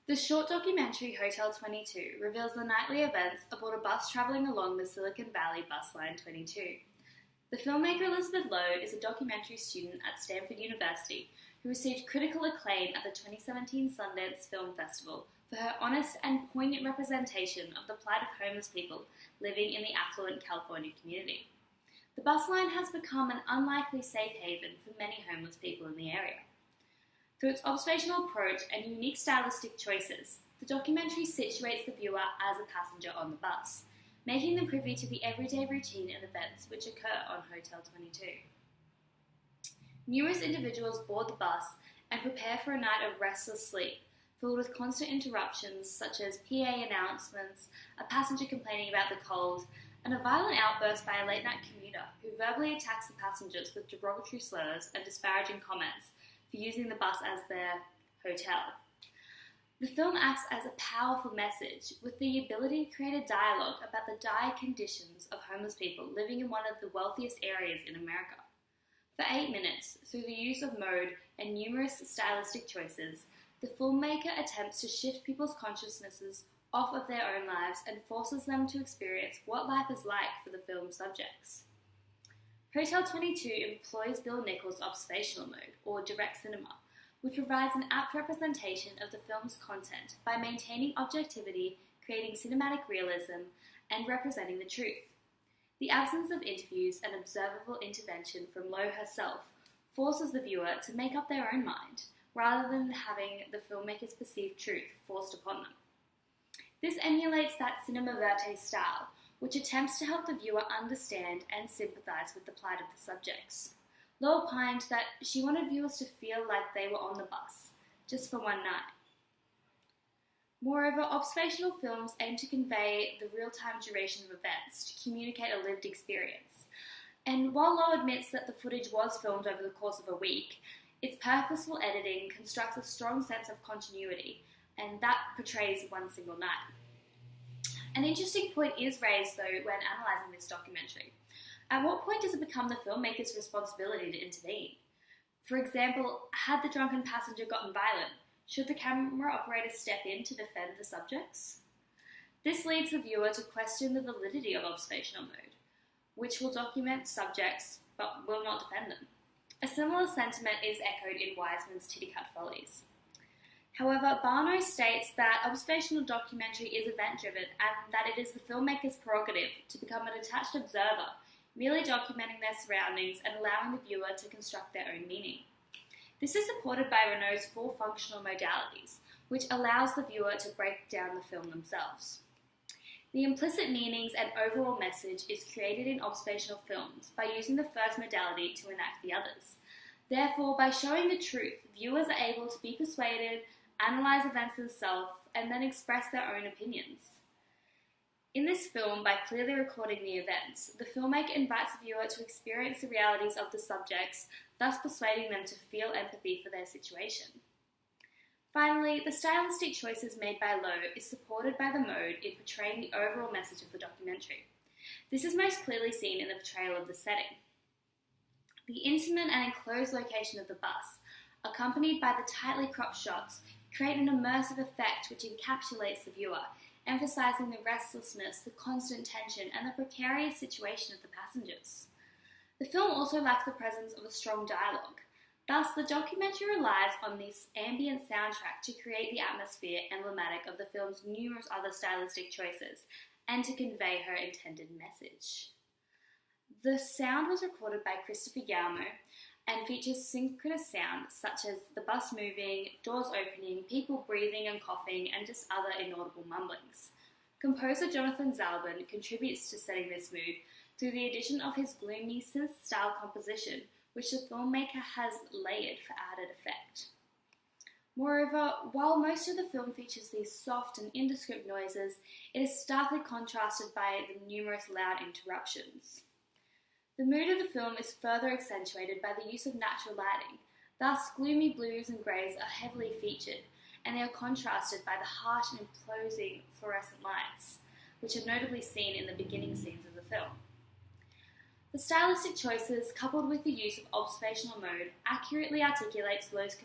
The short documentary Hotel 22 reveals the nightly events aboard a bus travelling along the Silicon Valley bus line 22. The filmmaker Elizabeth Lowe is a documentary student at Stanford University who received critical acclaim at the 2017 Sundance Film Festival for her honest and poignant representation of the plight of homeless people living in the affluent California community. The bus line has become an unlikely safe haven for many homeless people in the area. Through its observational approach and unique stylistic choices, the documentary situates the viewer as a passenger on the bus, making them privy to the everyday routine and events which occur on Hotel 22. Numerous individuals board the bus and prepare for a night of restless sleep, filled with constant interruptions such as PA announcements, a passenger complaining about the cold, and a violent outburst by a late-night commuter who verbally attacks the passengers with derogatory slurs and disparaging comments for using the bus as their hotel. The film acts as a powerful message with the ability to create a dialogue about the dire conditions of homeless people living in one of the wealthiest areas in America. For 8 minutes, through the use of mode and numerous stylistic choices, the filmmaker attempts to shift people's consciousnesses off of their own lives and forces them to experience what life is like for the film's subjects. Hotel 22 employs Bill Nichols' observational mode, or direct cinema, which provides an apt representation of the film's content by maintaining objectivity, creating cinematic realism, and representing the truth. The absence of interviews and observable intervention from Lowe herself forces the viewer to make up their own mind, rather than having the filmmaker's perceived truth forced upon them. This emulates that cinema verite style, which attempts to help the viewer understand and sympathise with the plight of the subjects. Lowe opined that she wanted viewers to feel like they were on the bus, just for one night. Moreover, observational films aim to convey the real-time duration of events, to communicate a lived experience. And while Lowe admits that the footage was filmed over the course of a week, its purposeful editing constructs a strong sense of continuity, and that portrays one single night. An interesting point is raised, though, when analysing this documentary. At what point does it become the filmmaker's responsibility to intervene? For example, had the drunken passenger gotten violent, should the camera operator step in to defend the subjects? This leads the viewer to question the validity of observational mode, which will document subjects but will not defend them. A similar sentiment is echoed in Wiseman's Titicut Follies. However, Barno states that observational documentary is event-driven and that it is the filmmaker's prerogative to become a detached observer, merely documenting their surroundings and allowing the viewer to construct their own meaning. This is supported by Renault's 4 functional modalities, which allows the viewer to break down the film themselves. The implicit meanings and overall message is created in observational films by using the first modality to enact the others. Therefore, by showing the truth, viewers are able to be persuaded, analyse events themselves, and then express their own opinions. In this film, by clearly recording the events, the filmmaker invites the viewer to experience the realities of the subjects, thus persuading them to feel empathy for their situation. Finally, the stylistic choices made by Lowe is supported by the mode in portraying the overall message of the documentary. This is most clearly seen in the portrayal of the setting. The intimate and enclosed location of the bus, accompanied by the tightly cropped shots, create an immersive effect which encapsulates the viewer, emphasising the restlessness, the constant tension, and the precarious situation of the passengers. The film also lacks the presence of a strong dialogue. Thus, the documentary relies on this ambient soundtrack to create the atmosphere emblematic of the film's numerous other stylistic choices and to convey her intended message. The sound was recorded by Christopher Yalmo and features synchronous sound such as the bus moving, doors opening, people breathing and coughing, and just other inaudible mumblings. Composer Jonathan Zalban contributes to setting this mood through the addition of his gloomy synth-style composition, which the filmmaker has layered for added effect. Moreover, while most of the film features these soft and indescript noises, it is starkly contrasted by the numerous loud interruptions. The mood of the film is further accentuated by the use of natural lighting. Thus, gloomy blues and greys are heavily featured, and they are contrasted by the harsh and imposing fluorescent lights, which are notably seen in the beginning scenes of the film. The stylistic choices, coupled with the use of observational mode, accurately articulates Lowe's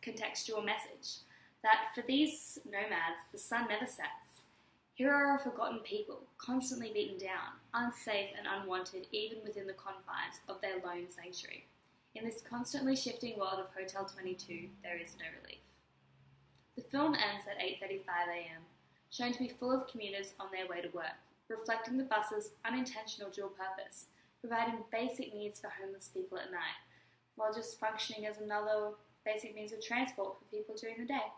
contextual message. that for these nomads, the sun never sets. Here are a forgotten people, constantly beaten down, unsafe and unwanted even within the confines of their lone sanctuary. In this constantly shifting world of Hotel 22, there is no relief. The film ends at 8:35 a.m., shown to be full of commuters on their way to work, reflecting the bus's unintentional dual purpose, providing basic needs for homeless people at night, while just functioning as another basic means of transport for people during the day.